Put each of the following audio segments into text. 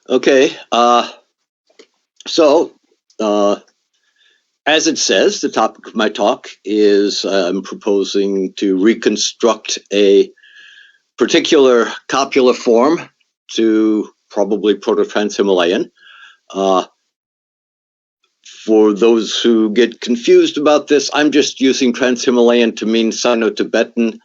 Okay, so as it says, the topic of my talk is I'm proposing to reconstruct a particular copula form to probably Proto-Trans-Himalayan. For those who get confused about this, I'm just using Trans-Himalayan to mean Sino-Tibetan,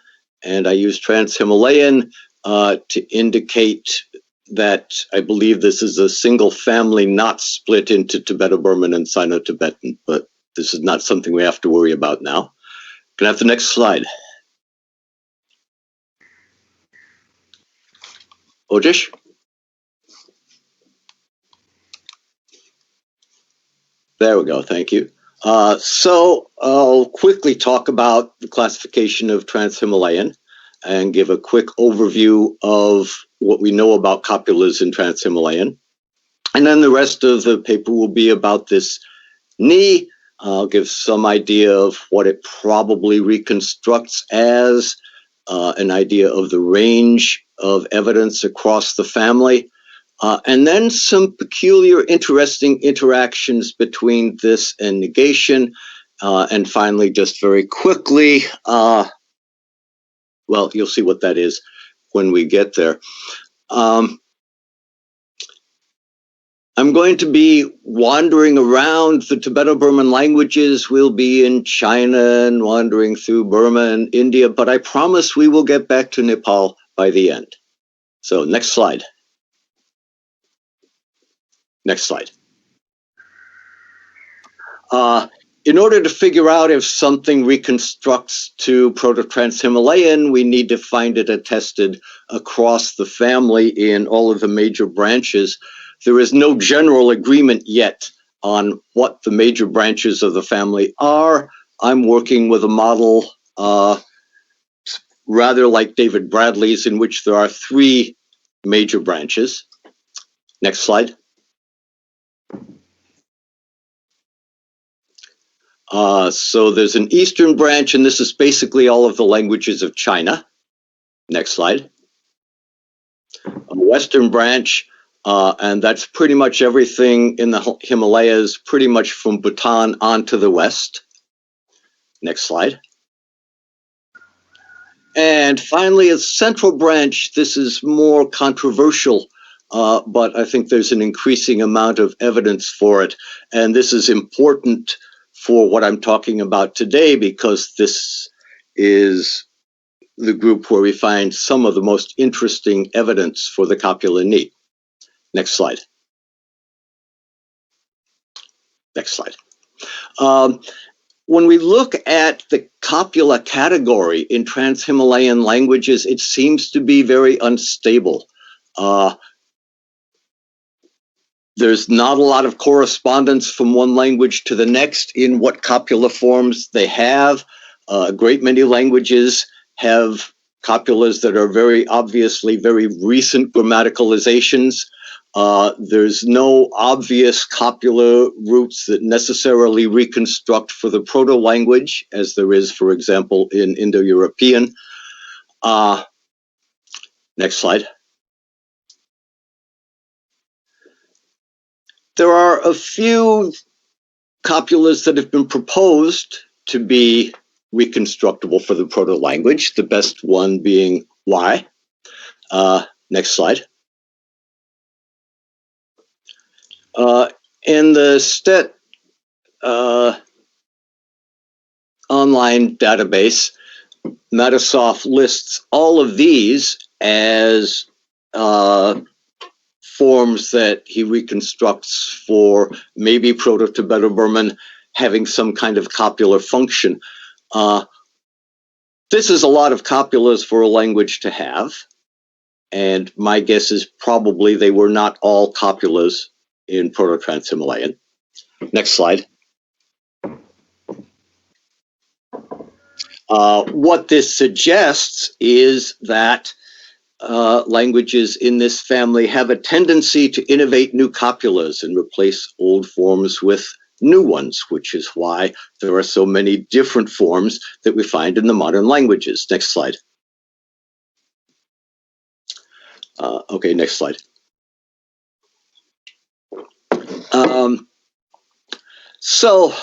and I use Trans-Himalayan to indicate that I believe this is a single family not split into Tibeto-Burman and Sino-Tibetan, but this is not something we have to worry about now. Can I have the next slide? Ojish? There we go, thank you. So I'll quickly talk about the classification of Trans-Himalayan and give a quick overview of what we know about copulas in Trans-Himalayan. And then the rest of the paper will be about this knee. I'll give some idea of what it probably reconstructs as, an idea of the range of evidence across the family, and then some peculiar, interesting interactions between this and negation. And finally, just very quickly, well, you'll see what that is when we get there. I'm going to be wandering around the Tibeto-Burman languages. We'll be in China and wandering through Burma and India, but I promise we will get back to Nepal by the end. So next slide. Next slide. In order to figure out if something reconstructs to Proto-Trans-Himalayan, we need to find it attested across the family in all of the major branches. There is no general agreement yet on what the major branches of the family are. I'm working with a model rather like David Bradley's, in which there are 3 major branches. Next slide. So there's an eastern branch, and this is basically all of the languages of China. Next slide. A western branch, and that's pretty much everything in the Himalayas, pretty much from Bhutan on to the west. Next slide. And finally, a central branch. This is more controversial, but I think there's an increasing amount of evidence for it. And this is important for what I'm talking about today, because this is the group where we find some of the most interesting evidence for the copula knee. Next slide. Next slide. When we look at the copula category in Trans-Himalayan languages, it seems to be very unstable. There's not a lot of correspondence from one language to the next in what copula forms they have. A great many languages have copulas that are very obviously very recent grammaticalizations. There's no obvious copula roots that necessarily reconstruct for the proto-language, as there is, for example, in Indo-European. Next slide. There are a few copulas that have been proposed to be reconstructible for the proto-language, the best one being Y. Next slide. In the STEDT online database, Matasoft lists all of these as forms that he reconstructs for maybe Proto-Tibeto-Burman having some kind of copular function. This is a lot of copulas for a language to have, and my guess is probably they were not all copulas in Proto-Trans-Himalayan. Next slide. What this suggests is that languages in this family have a tendency to innovate new copulas and replace old forms with new ones, which is why there are so many different forms that we find in the modern languages. Next slide. Okay, next slide. So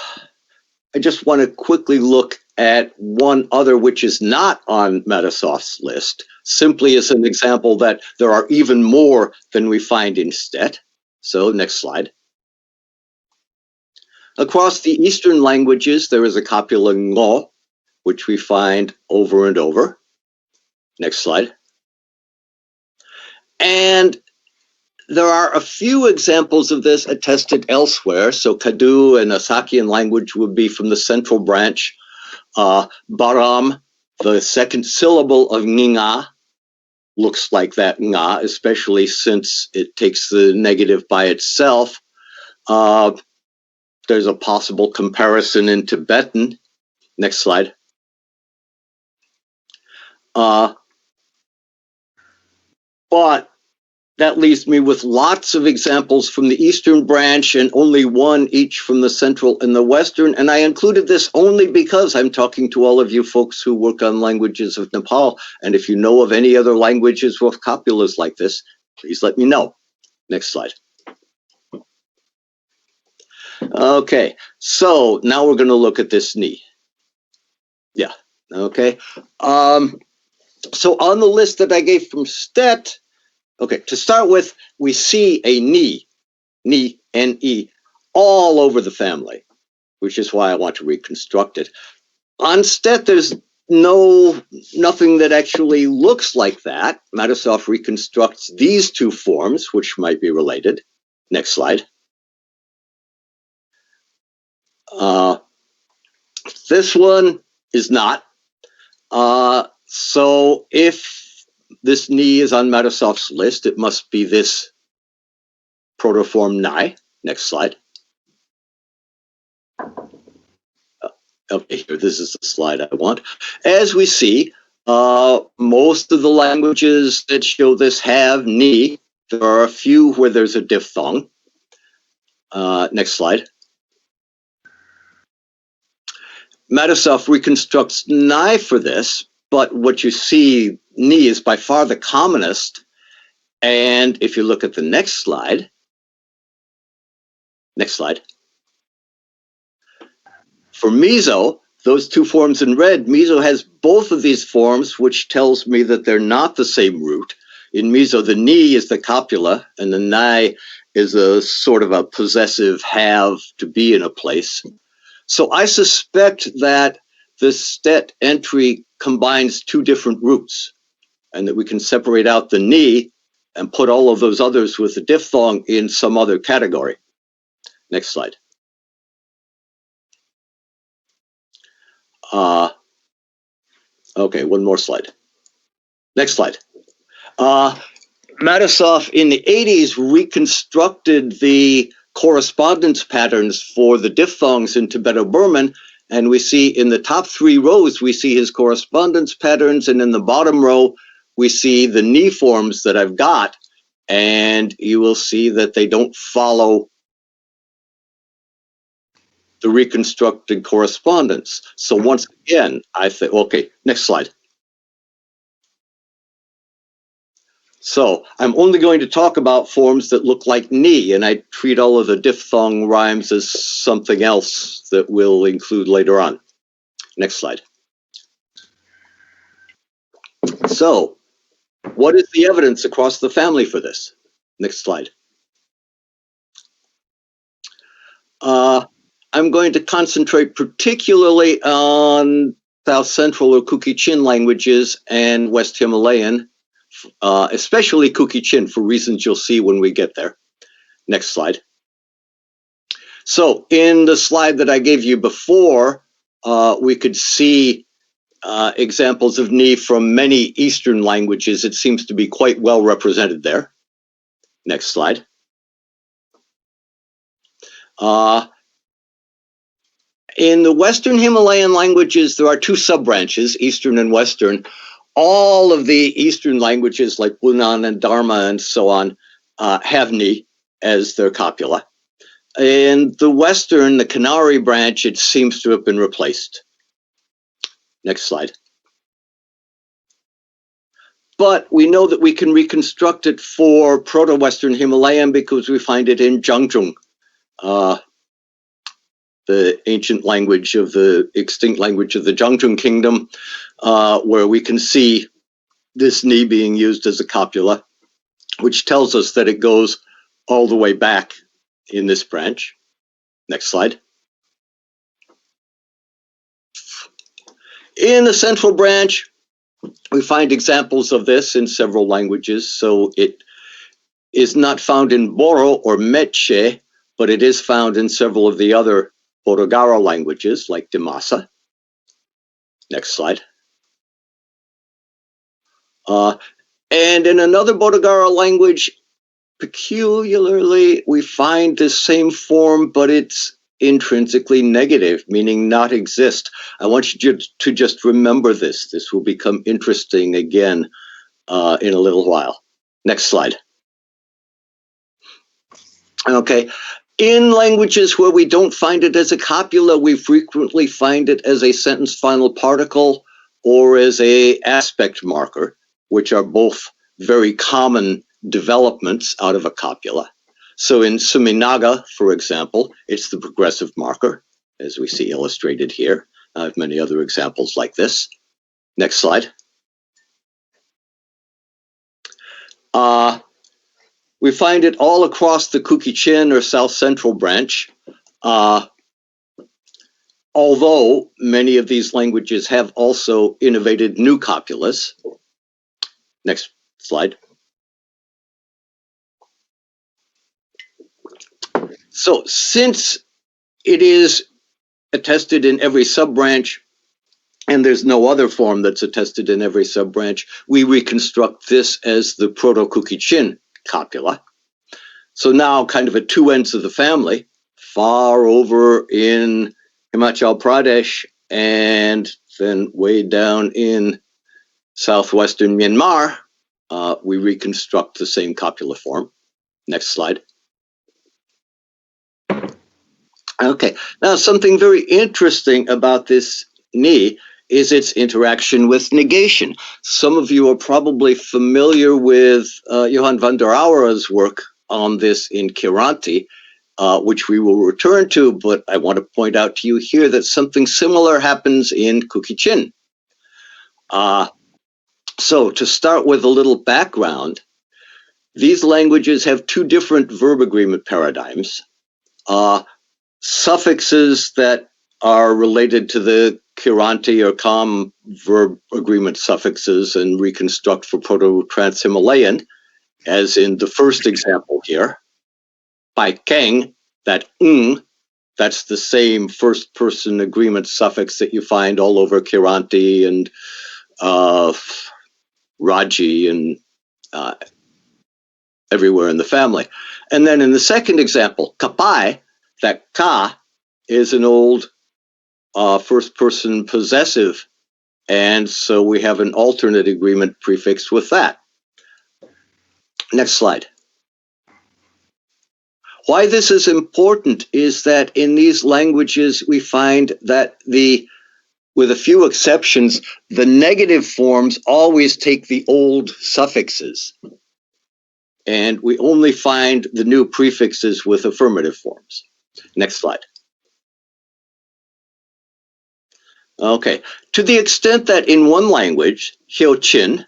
I just want to quickly look at one other which is not on Metasoft's list, simply as an example that there are even more than we find in STEDT. So next slide. Across the Eastern languages, there is a copula ngo, which we find over and over. Next slide. And there are a few examples of this attested elsewhere. So Kadu and Asakian language would be from the central branch. Baram, the second syllable of Nginga, looks like that nga, especially since it takes the negative by itself. There's a possible comparison in Tibetan. Next slide. But that leaves me with lots of examples from the Eastern branch and only one each from the Central and the Western. And I included this only because I'm talking to all of you folks who work on languages of Nepal. And if you know of any other languages with copulas like this, please let me know. Next slide. Okay, so now we're going to look at this ni. Yeah, okay. So on the list that I gave from STEDT, okay, to start with, we see a ni, N-E, all over the family, which is why I want to reconstruct it. On STEDT, there's nothing that actually looks like that. Metasoft reconstructs these two forms, which might be related. Next slide. This one is not. So if this ni is on Metasoft's list, it must be this protoform nai. Next slide. Okay, here, this is the slide I want. As we see, most of the languages that show this have ni. There are a few where there's a diphthong. Next slide. Metasoft reconstructs nai for this, but what you see, ni is by far the commonest. And if you look at the next slide, for Mizo, those two forms in red, Mizo has both of these forms, which tells me that they're not the same root. In Mizo, the ni is the copula, and the nai is a sort of a possessive have to be in a place. So I suspect that the STEDT entry combines two different roots, and that we can separate out the ni and put all of those others with the diphthong in some other category. Next slide. Okay, one more slide. Next slide. Metasoft in the 80s reconstructed the correspondence patterns for the diphthongs in Tibeto-Burman, and we see in the top 3 rows, we see his correspondence patterns, and in the bottom row, we see the ni forms that I've got, and you will see that they don't follow the reconstructed correspondence. So once again, I think, okay, next slide. So I'm only going to talk about forms that look like ni, and I treat all of the diphthong rhymes as something else that we'll include later on. Next slide. So what is the evidence across the family for this? Next slide. I'm going to concentrate particularly on South Central or Kuki-Chin languages and West Himalayan, especially Kuki-Chin for reasons you'll see when we get there. Next slide. So in the slide that I gave you before, we could see examples of ni from many Eastern languages. It seems to be quite well represented there. Next slide. In the Western Himalayan languages, there are 2 sub-branches, Eastern and Western. All of the Eastern languages like Bunan and Dharma and so on have ni as their copula. In the Western, the Canary branch, it seems to have been replaced. Next slide. But we know that we can reconstruct it for Proto-Western Himalayan because we find it in Zhangzhung. the ancient language of the extinct language of the Zhangzhung Kingdom, where we can see this ni being used as a copula, which tells us that it goes all the way back in this branch. Next slide. In the central branch, we find examples of this in several languages. So it is not found in Boro or Meche, but it is found in several of the other Borogara languages like Dimasa. Next slide. And in another Borogara language, peculiarly, we find this same form, but it's intrinsically negative, meaning not exist. I want you to just remember this. This will become interesting again in a little while. Next slide. Okay. In languages where we don't find it as a copula, we frequently find it as a sentence final particle or as a aspect marker, which are both very common developments out of a copula. So in Suminaga, for example, it's the progressive marker, as we see illustrated here. I have many other examples like this. Next slide. We find it all across the Kuki-Chin or South Central branch, although many of these languages have also innovated new copulas. Next slide. So since it is attested in every sub-branch, and there's no other form that's attested in every sub-branch, we reconstruct this as the Proto-Kuki-Chin copula. So now kind of at two ends of the family, far over in Himachal Pradesh and then way down in southwestern Myanmar, we reconstruct the same copula form. Next slide. Okay, now something very interesting about this ni is its interaction with negation. Some of you are probably familiar with Johan van der Aura's work on this in Kiranti, which we will return to, but I want to point out to you here that something similar happens in Kuki-Chin. So to start with a little background, these languages have two different verb agreement paradigms. Suffixes that are related to the Kiranti or Kam verb agreement suffixes and reconstruct for Proto-Trans-Himalayan, as in the first example here. By Keng, that that's the same first person agreement suffix that you find all over Kiranti and Raji and everywhere in the family. And then in the second example, Kapai, that ka is an old first person possessive, and so we have an alternate agreement prefix with that. Next slide. Why this is important is that in these languages we find that with a few exceptions, the negative forms always take the old suffixes, and we only find the new prefixes with affirmative forms. Next slide. Okay, to the extent that in one language, Hyo-Chin,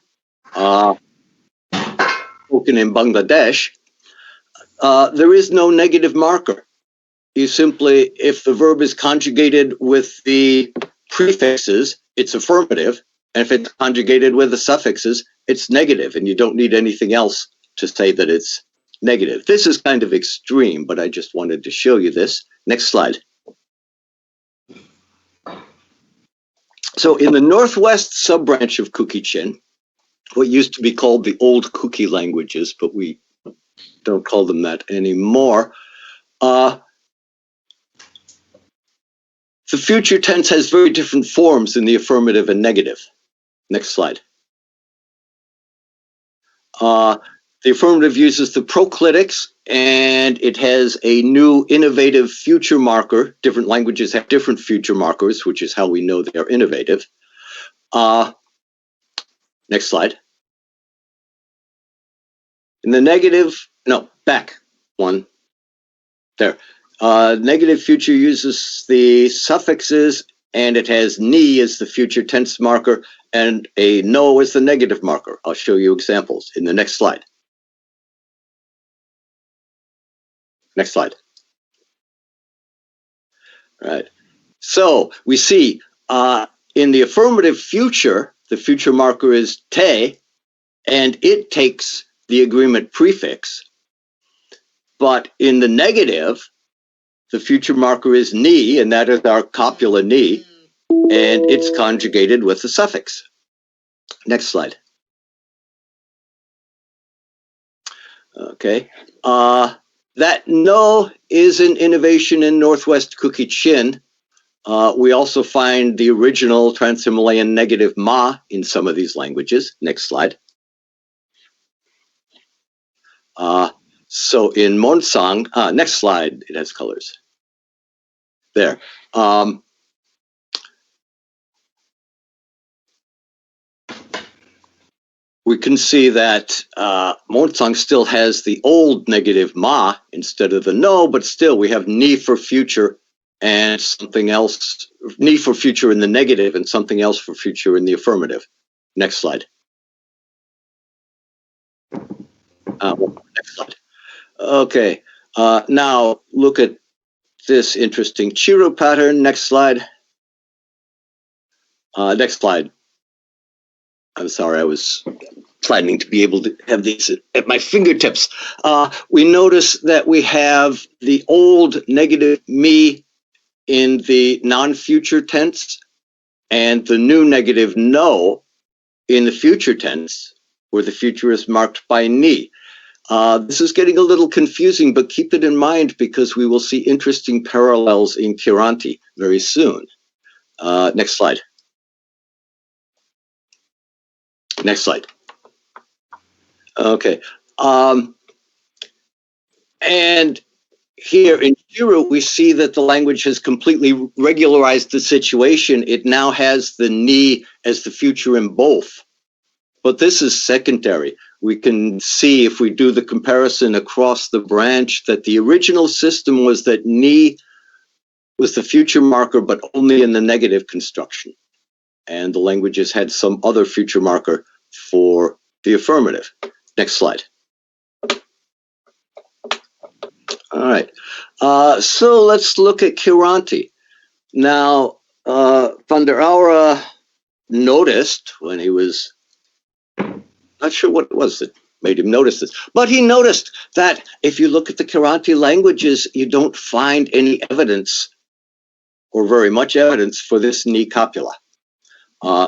spoken in Bangladesh, there is no negative marker. You simply, if the verb is conjugated with the prefixes, it's affirmative, and if it's conjugated with the suffixes, it's negative, and you don't need anything else to say that it's negative. This is kind of extreme, but I just wanted to show you this. Next slide. So in the northwest sub-branch of Kuki-Chin, what used to be called the old Kuki languages, but we don't call them that anymore, the future tense has very different forms in the affirmative and negative. Next slide. The affirmative uses the proclitics, and it has a new innovative future marker. Different languages have different future markers, which is how we know they are innovative. Next slide. In the negative, no, back one. There. Negative future uses the suffixes, and it has ni as the future tense marker and a no as the negative marker. I'll show you examples in the next slide. Next slide. All right. So we see in the affirmative future, the future marker is te, and it takes the agreement prefix. But in the negative, the future marker is ni, and that is our copula ni, and it's conjugated with the suffix. Next slide. Okay. That no is an innovation in Northwest Kuki-Chin. We also find the original Trans-Himalayan negative ma in some of these languages. Next slide. So in Monsang, next slide, it has colors. There. We can see that Monsang still has the old negative ma instead of the no, but still we have ni for future and something else, ni for future in the negative and something else for future in the affirmative. Next slide. Next slide. Okay, now look at this interesting Chiro pattern. Next slide. Next slide. I'm sorry, I was planning to be able to have these at my fingertips. We notice that we have the old negative me in the non-future tense and the new negative no in the future tense, where the future is marked by ni. This is getting a little confusing, but keep it in mind because we will see interesting parallels in Kiranti very soon. Next slide. Next slide. Okay. And here in Shiro, we see that the language has completely regularized the situation. It now has the ni as the future in both. But this is secondary. We can see if we do the comparison across the branch that the original system was that ni was the future marker, but only in the negative construction. And the languages had some other future marker for the affirmative. Next slide. All right. So let's look at Kiranti. Now, Van der Aura noticed when he was, not sure what it was that made him notice this, but he noticed that if you look at the Kiranti languages, you don't find any evidence or very much evidence for this ni copula.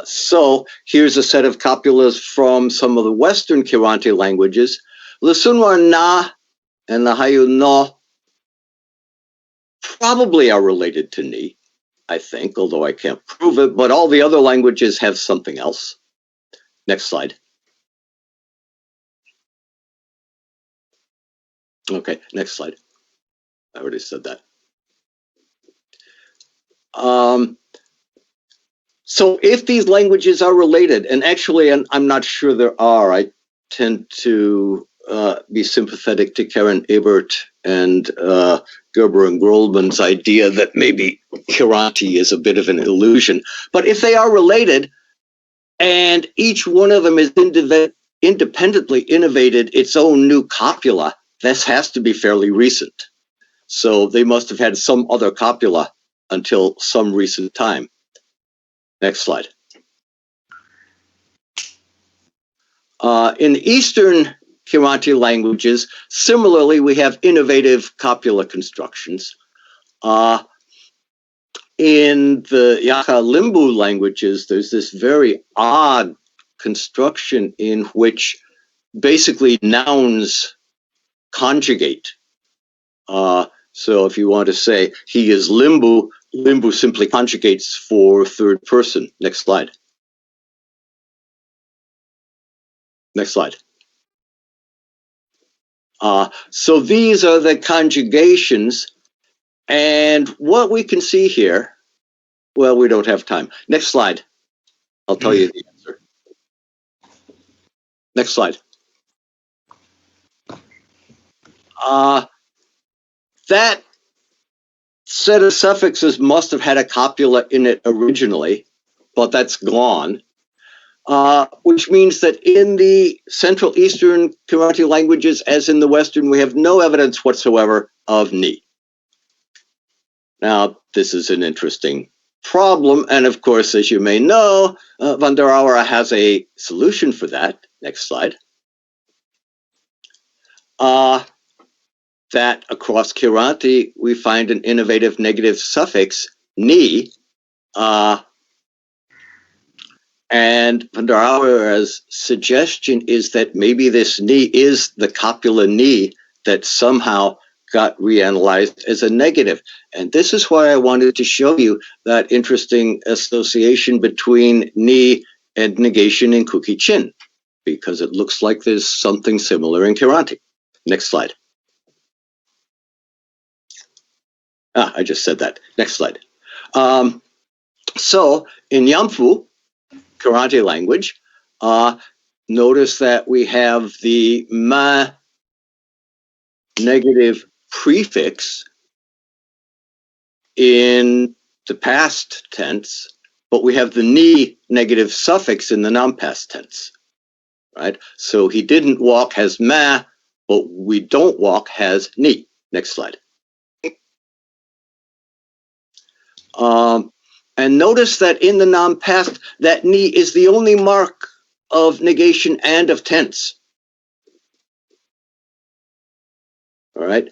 So here's a set of copulas from some of the Western Kiranti languages. Lisunwar na and the Hayu no probably are related to ni, I think, although I can't prove it, but all the other languages have something else. Next slide. Okay, next slide. I already said that. So if these languages are related, and actually I'm not sure there are, I tend to be sympathetic to Karen Ebert and Gerber and Goldman's idea that maybe Kiranti is a bit of an illusion. But if they are related, and each one of them is independently innovated its own new copula, this has to be fairly recent. So they must have had some other copula until some recent time. Next slide. In the Eastern Kiranti languages, similarly, we have innovative copula constructions. In the Yaka Limbu languages, there's this very odd construction in which basically nouns conjugate. So if you want to say he is Limbu, Limbu simply conjugates for third person. Next slide. Next slide. So these are the conjugations. And what we can see here, well, we don't have time. Next slide. I'll tell you the answer. Next slide. That set of suffixes must have had a copula in it originally, but that's gone. Which means that in the Central Eastern Kiranti languages, as in the Western, we have no evidence whatsoever of ni. Now, this is an interesting problem, and of course, as you may know, Van der Auer has a solution for that. Next slide. That across Kiranti, we find an innovative negative suffix, ni, and Van der Auer's suggestion is that maybe this ni is the copula ni that somehow got reanalyzed as a negative. And this is why I wanted to show you that interesting association between ni and negation in Kuki Chin, because it looks like there's something similar in Kiranti. Next slide. I just said that. Next slide. So in Yamfu, Kiranti language, notice that we have the ma negative prefix in the past tense, but we have the ni negative suffix in the non-past tense, right? So he didn't walk has ma, but we don't walk has ni. Next slide. And notice that in the non-past, that ni is the only mark of negation and of tense. All right.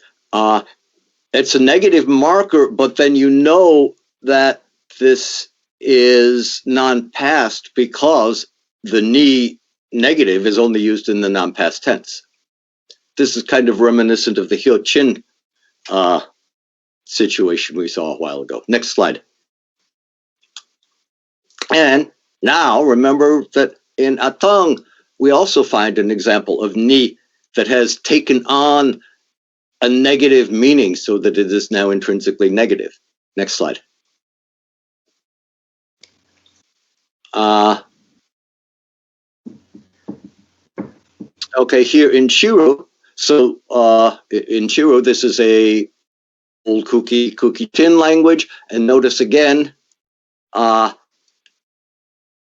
It's a negative marker, but then you know that this is non-past because the ni negative is only used in the non-past tense. This is kind of reminiscent of the Hyo Chin situation we saw a while ago. Next slide. And now remember that in Atong, we also find an example of ni that has taken on a negative meaning so that it is now intrinsically negative. Next slide. Okay, here in Shiro, so in Shiro, this is a old Kuki Chin language, and notice again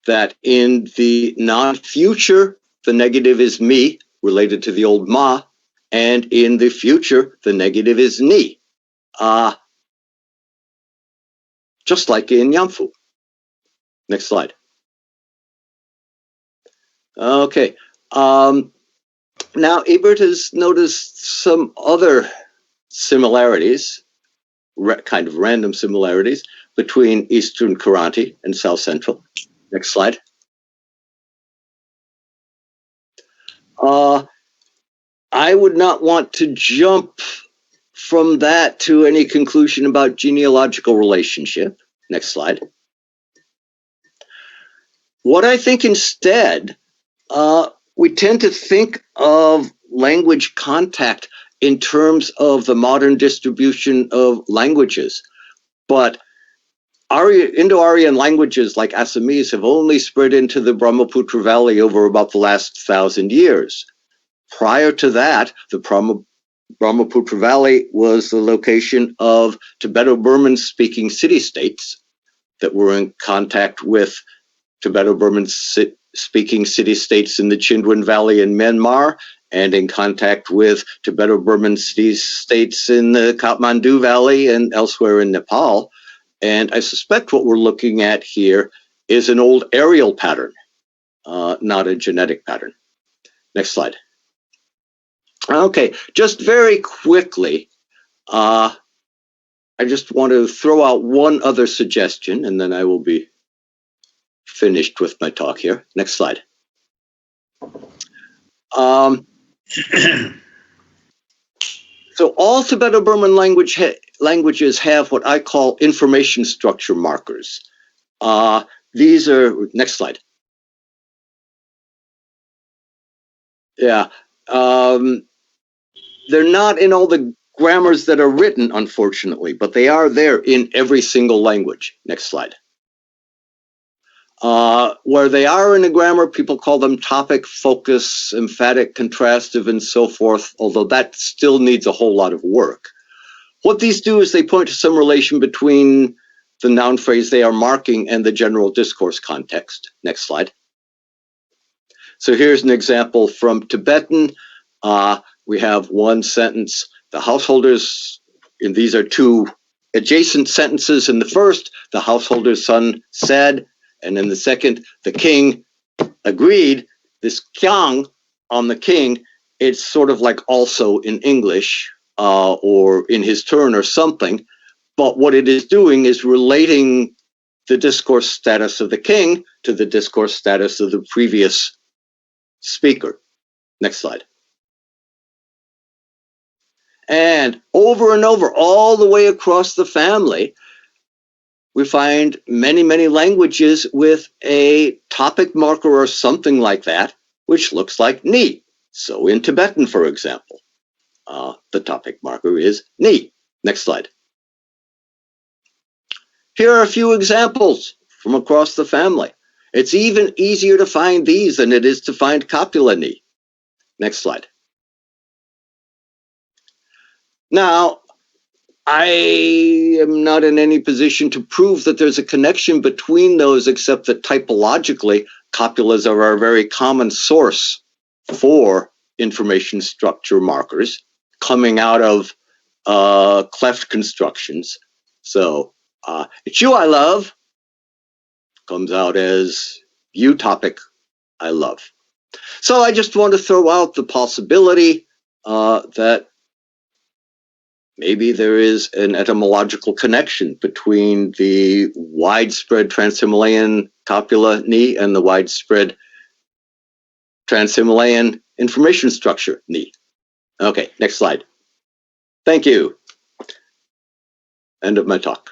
that in the non-future, the negative is mi, related to the old ma, and in the future, the negative is ni, just like in Yamfu. Next slide. Okay. Now, Ebert has noticed some other similarities, kind of random similarities, between Eastern Kiranti and South Central. Next slide. I would not want to jump from that to any conclusion about genealogical relationship. Next slide. What I think instead, we tend to think of language contact in terms of the modern distribution of languages, but Indo-Aryan languages like Assamese have only spread into the Brahmaputra Valley over about the last 1,000 years. Prior to that, the Brahmaputra Valley was the location of Tibeto-Burman speaking city-states that were in contact with Tibeto-Burman speaking city-states in the Chindwan Valley in Myanmar, and in contact with Tibeto-Burman city-states in the Kathmandu Valley and elsewhere in Nepal. And I suspect what we're looking at here is an old aerial pattern, not a genetic pattern. Next slide. Okay, just very quickly, I just want to throw out one other suggestion, and then I will be finished with my talk here. Next slide. So all Tibeto-Burman languages have what I call information structure markers. These are, next slide. Yeah, they're not in all the grammars that are written, unfortunately, but they are there in every single language. Next slide. Where they are in a grammar, people call them topic, focus, emphatic, contrastive, and so forth, although that still needs a whole lot of work. What these do is they point to some relation between the noun phrase they are marking and the general discourse context. Next slide. So here's an example from Tibetan. We have one sentence, the householder's, and these are two adjacent sentences. In the first, the householder's son said, and in the second, the king agreed. This kyang on the king, it's sort of like also in English, or in his turn or something. But what it is doing is relating the discourse status of the king to the discourse status of the previous speaker. Next slide. And over, all the way across the family, we find many, many languages with a topic marker or something like that, which looks like ni. So in Tibetan, for example, the topic marker is ni. Next slide. Here are a few examples from across the family. It's even easier to find these than it is to find copula ni. Next slide. Now, I am not in any position to prove that there's a connection between those, except that typologically, copulas are a very common source for information structure markers coming out of cleft constructions. So it's you I love comes out as you topic I love. So I just want to throw out the possibility that maybe there is an etymological connection between the widespread Trans-Himalayan copula ni and the widespread Trans-Himalayan information structure ni. Okay, next slide. Thank you. End of my talk.